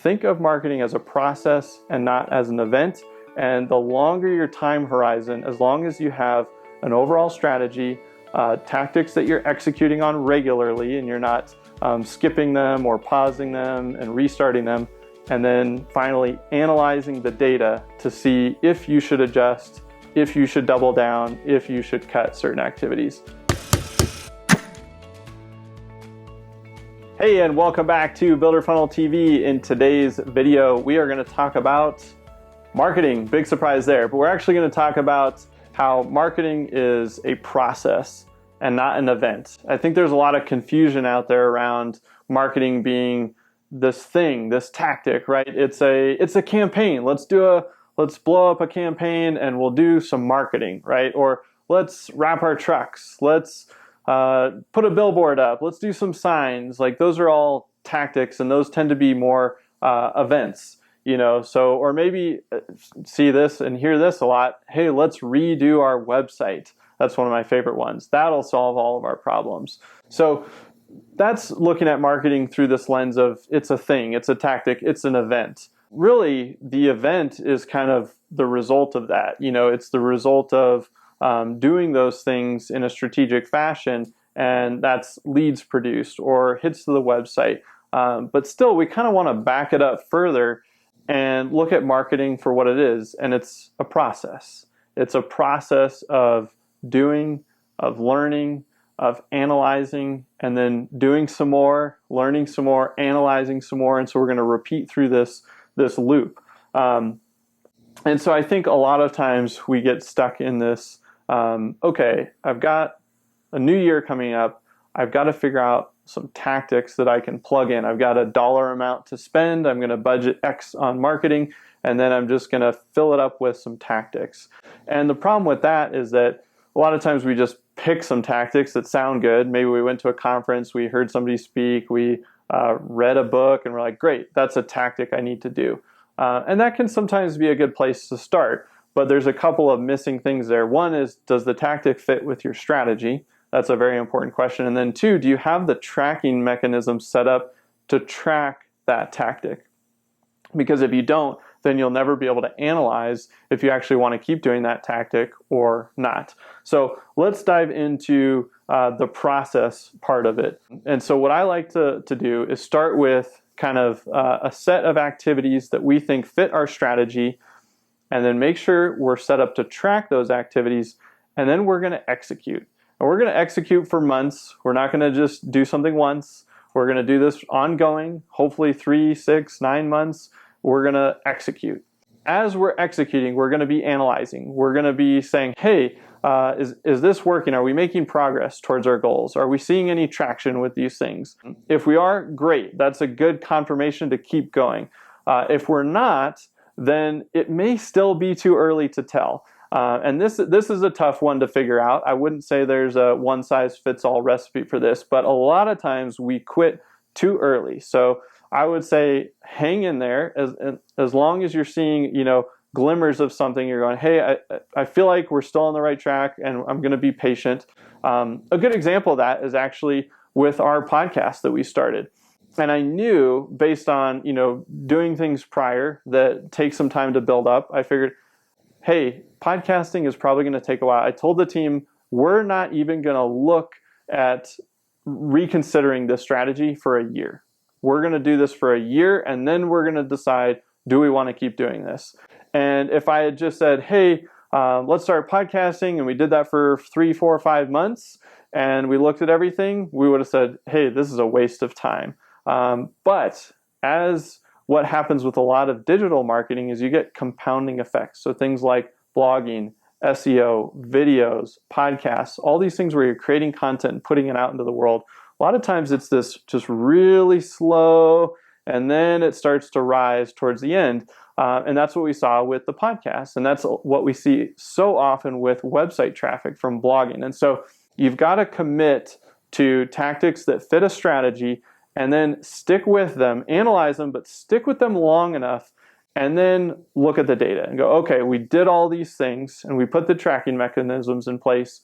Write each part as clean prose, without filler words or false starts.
think of marketing as a process and not as an event. And the longer your time horizon, as long as you have an overall strategy, tactics that you're executing on regularly and you're not skipping them or pausing them and restarting them, and then finally analyzing the data to see if you should adjust, if you should double down, if you should cut certain activities. Hey, and welcome back to Builder Funnel TV. In today's video, we are going to talk about marketing. Big surprise there, but we're actually going to talk about how marketing is a process and not an event. I think there's a lot of confusion out there around marketing being this thing, this tactic, right? It's a campaign. Let's blow up a campaign and we'll do some marketing, right? Or let's wrap our trucks. Let's put a billboard up. Let's do some signs. Like, those are all tactics, and those tend to be more events, So, or maybe see this and hear this a lot. Hey, let's redo our website. That's one of my favorite ones. That'll solve all of our problems. So that's looking at marketing through this lens of it's a thing, it's a tactic, it's an event. Really, the event is kind of the result of that. It's the result of doing those things in a strategic fashion, and that's leads produced or hits to the website. But still, we kind of want to back it up further and look at marketing for what it is, and it's a process. It's a process of doing, of learning, of analyzing, and then doing some more, learning some more, analyzing some more, and so we're going to repeat through this loop. And so I think a lot of times we get stuck in this, okay, I've got a new year coming up, I've got to figure out some tactics that I can plug in. I've got a dollar amount to spend, I'm going to budget X on marketing, and then I'm just going to fill it up with some tactics. And the problem with that is that a lot of times we just pick some tactics that sound good. Maybe we went to a conference, we heard somebody speak, we read a book, and we're like, great, that's a tactic I need to do. And that can sometimes be a good place to start, but there's a couple of missing things there. One is, does the tactic fit with your strategy? That's a very important question. And then two, do you have the tracking mechanism set up to track that tactic? Because if you don't, then you'll never be able to analyze if you actually want to keep doing that tactic or not. So let's dive into the process part of it. And so what I like to do is start with kind of a set of activities that we think fit our strategy, and then make sure we're set up to track those activities, and then we're going to execute. And we're going to execute for months. We're not going to just do something once. We're going to do this ongoing, hopefully 3, 6, 9 months. We're going to execute. As we're executing, we're going to be analyzing. We're going to be saying, hey, is this working? Are we making progress towards our goals? Are we seeing any traction with these things? If we are, great. That's a good confirmation to keep going. If we're not, then it may still be too early to tell. And this is a tough one to figure out. I wouldn't say there's a one-size-fits-all recipe for this, but a lot of times we quit too early. So I would say hang in there as long as you're seeing, glimmers of something. You're going, hey, I feel like we're still on the right track, and I'm going to be patient. A good example of that is actually with our podcast that we started. And I knew, based on, doing things prior that take some time to build up, I figured, hey, podcasting is probably going to take a while. I told the team, we're not even going to look at reconsidering this strategy for a year. We're going to do this for a year, and then we're going to decide, do we want to keep doing this? And if I had just said, hey, let's start podcasting, and we did that for 3, 4, 5 months, and we looked at everything, we would have said, hey, this is a waste of time. But as what happens with a lot of digital marketing is you get compounding effects. So things like blogging, SEO, videos, podcasts, all these things where you're creating content and putting it out into the world. A lot of times it's this just really slow, and then it starts to rise towards the end. And that's what we saw with the podcast. And that's what we see so often with website traffic from blogging. And so you've got to commit to tactics that fit a strategy, and then stick with them, analyze them, but stick with them long enough, and then look at the data and go, okay, we did all these things, and we put the tracking mechanisms in place.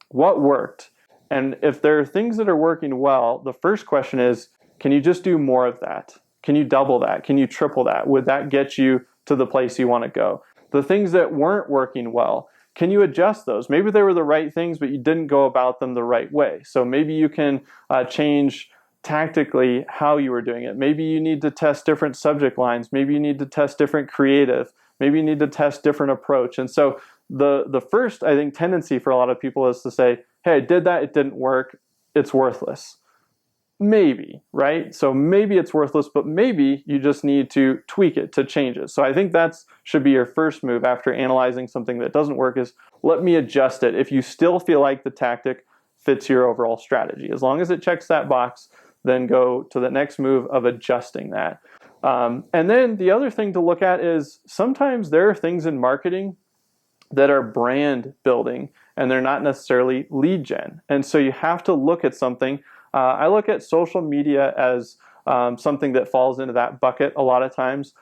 What worked? And if there are things that are working well, the first question is, can you just do more of that? Can you double that? Can you triple that? Would that get you to the place you want to go? The things that weren't working well, can you adjust those? Maybe they were the right things, but you didn't go about them the right way. So maybe you can change tactically how you were doing it. Maybe you need to test different subject lines. Maybe you need to test different creative. Maybe you need to test different approach. And so the first, I think, tendency for a lot of people is to say, hey, I did that, it didn't work, it's worthless. Maybe, right? So maybe it's worthless, but maybe you just need to tweak it, to change it. So I think that should be your first move after analyzing something that doesn't work is, let me adjust it. If you still feel like the tactic fits your overall strategy, as long as it checks that box, then go to the next move of adjusting that. And then the other thing to look at is sometimes there are things in marketing that are brand building and they're not necessarily lead gen. And so you have to look at something. I look at social media as something that falls into that bucket a lot of times.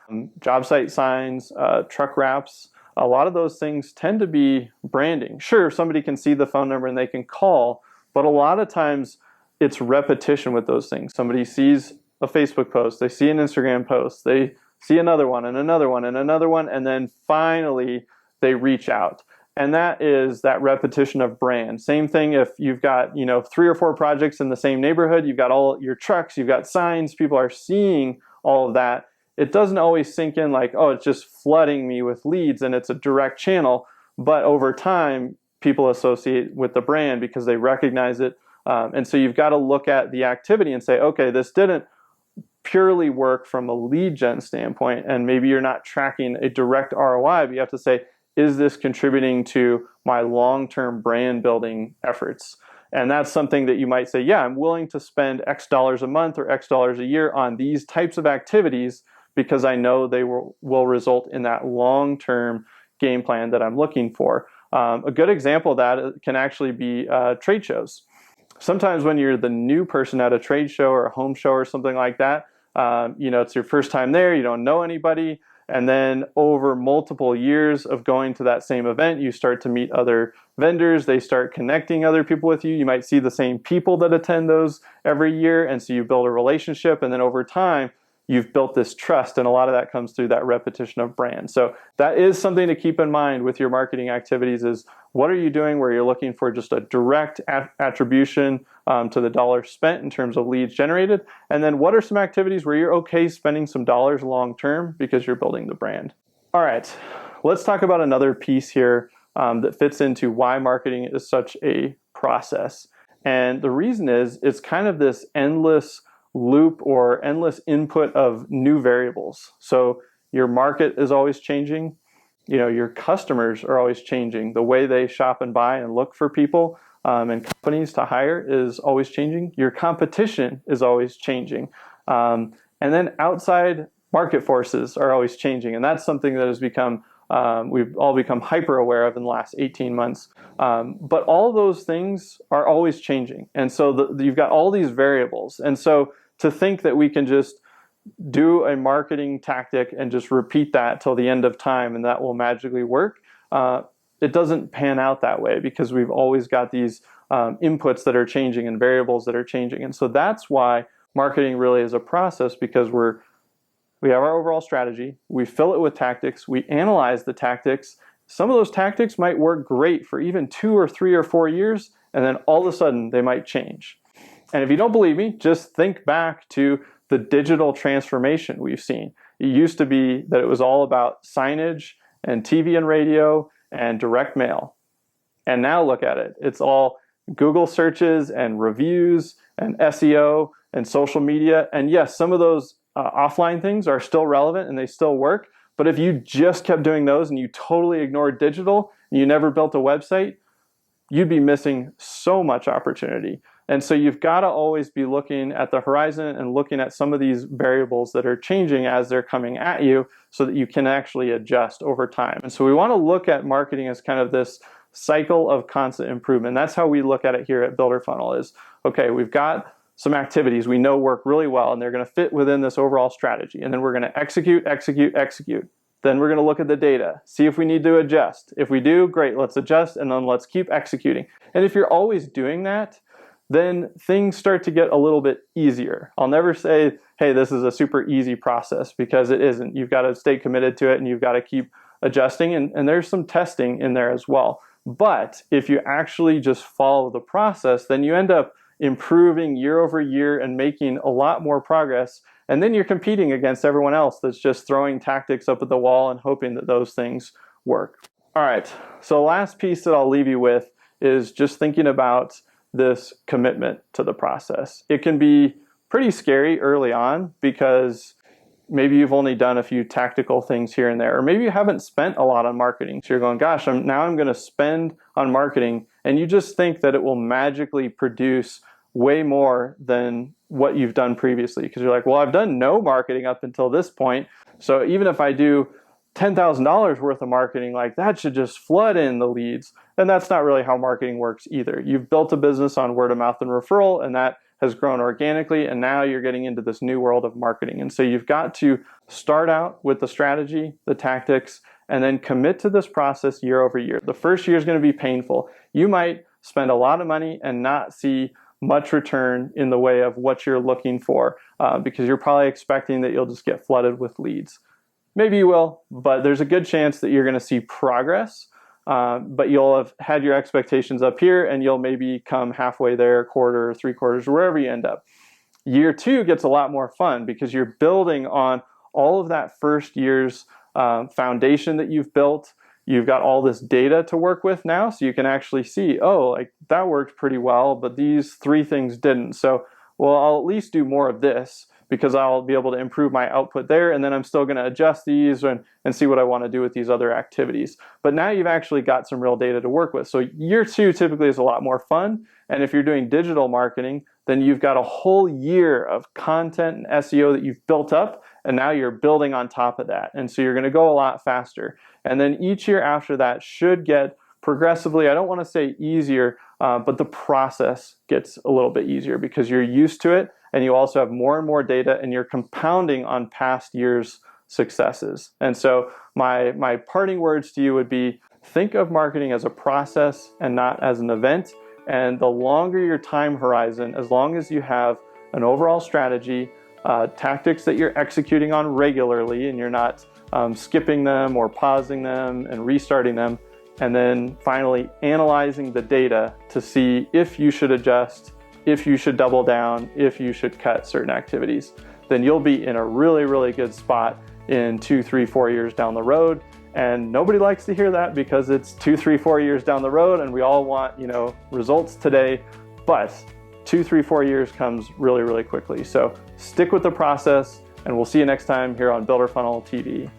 Job site signs, truck wraps, a lot of those things tend to be branding. Sure, somebody can see the phone number and they can call, but a lot of times it's repetition with those things. Somebody sees a Facebook post, they see an Instagram post, they see another one and another one and another one, and then finally they reach out. And that is that repetition of brand. Same thing if you've got, 3 or 4 projects in the same neighborhood, you've got all your trucks, you've got signs, people are seeing all of that. It doesn't always sink in like, oh, it's just flooding me with leads and it's a direct channel. But over time, people associate with the brand because they recognize it. And so you've got to look at the activity and say, okay, this didn't purely work from a lead gen standpoint, and maybe you're not tracking a direct ROI, but you have to say, is this contributing to my long-term brand building efforts? And that's something that you might say, yeah, I'm willing to spend X dollars a month or X dollars a year on these types of activities because I know they will result in that long-term game plan that I'm looking for. A good example of that can actually be trade shows. Sometimes when you're the new person at a trade show or a home show or something like that, it's your first time there, you don't know anybody. And then over multiple years of going to that same event, you start to meet other vendors. They start connecting other people with you. You might see the same people that attend those every year. And so you build a relationship. And then over time, you've built this trust. And a lot of that comes through that repetition of brand. So that is something to keep in mind with your marketing activities is what are you doing where you're looking for just a direct attribution to the dollars spent in terms of leads generated? And then what are some activities where you're okay spending some dollars long term because you're building the brand? All right, let's talk about another piece here that fits into why marketing is such a process. And the reason is it's kind of this endless loop or endless input of new variables. So your market is always changing. Your customers are always changing. The way they shop and buy and look for people and companies to hire is always changing. Your competition is always changing. And then outside market forces are always changing. And that's something that has become, we've all become hyper aware of in the last 18 months. But all those things are always changing. And so you've got all these variables. And so to think that we can just do a marketing tactic and just repeat that till the end of time and that will magically work, it doesn't pan out that way because we've always got these inputs that are changing and variables that are changing. And so that's why marketing really is a process, because we have our overall strategy, we fill it with tactics, we analyze the tactics. Some of those tactics might work great for even 2 or 3 or 4 years, and then all of a sudden they might change. And if you don't believe me, just think back to the digital transformation we've seen. It used to be that it was all about signage and TV and radio and direct mail. And now look at it. It's all Google searches and reviews and SEO and social media. And yes, some of those offline things are still relevant and they still work. But if you just kept doing those and you totally ignored digital and you never built a website, you'd be missing so much opportunity. And so you've got to always be looking at the horizon and looking at some of these variables that are changing as they're coming at you so that you can actually adjust over time. And so we want to look at marketing as kind of this cycle of constant improvement. That's how we look at it here at Builder Funnel is, okay, we've got some activities we know work really well and they're going to fit within this overall strategy. And then we're going to execute. Then we're going to look at the data, see if we need to adjust. If we do, great, let's adjust and then let's keep executing. And if you're always doing that, then things start to get a little bit easier. I'll never say, hey, this is a super easy process, because it isn't. You've got to stay committed to it, and you've got to keep adjusting, and there's some testing in there as well. But if you actually just follow the process, then you end up improving year over year and making a lot more progress. And then you're competing against everyone else that's just throwing tactics up at the wall and hoping that those things work. All right, so the last piece that I'll leave you with is just thinking about this commitment to the process. It can be pretty scary early on, because maybe you've only done a few tactical things here and there, or maybe you haven't spent a lot on marketing. So you're going, gosh, now I'm going to spend on marketing, and you just think that it will magically produce way more than what you've done previously, because you're like, well, I've done no marketing up until this point, so even if I do $10,000 worth of marketing, like that should just flood in the leads. And that's not really how marketing works either. You've built a business on word of mouth and referral, and that has grown organically, and now you're getting into this new world of marketing. And so you've got to start out with the strategy, the tactics, and then commit to this process year over year. The first year is going to be painful. You might spend a lot of money and not see much return in the way of what you're looking for, because you're probably expecting that you'll just get flooded with leads. Maybe you will, but there's a good chance that you're going to see progress, but you'll have had your expectations up here, and you'll maybe come halfway there, a quarter, 3/4, wherever you end up. Year two gets a lot more fun, because you're building on all of that first year's foundation that you've built. You've got all this data to work with now, so you can actually see, oh, like that worked pretty well, but these 3 things didn't. So, well, I'll at least do more of this, because I'll be able to improve my output there, and then I'm still going to adjust these and see what I want to do with these other activities. But now you've actually got some real data to work with. So year two typically is a lot more fun, and if you're doing digital marketing, then you've got a whole year of content and SEO that you've built up, and now you're building on top of that. And so you're going to go a lot faster. And then each year after that should get progressively, I don't want to say easier, but the process gets a little bit easier, because you're used to it, and you also have more and more data, and you're compounding on past years' successes. And so my parting words to you would be, think of marketing as a process and not as an event. And the longer your time horizon, as long as you have an overall strategy, tactics that you're executing on regularly, and you're not skipping them or pausing them and restarting them, and then finally analyzing the data to see if you should adjust, if you should double down, if you should cut certain activities, then you'll be in a really, really good spot in 2, 3, 4 years down the road. And nobody likes to hear that, because it's 2, 3, 4 years down the road, and we all want, results today. But 2, 3, 4 years comes really, really quickly. So stick with the process, and we'll see you next time here on Builder Funnel TV.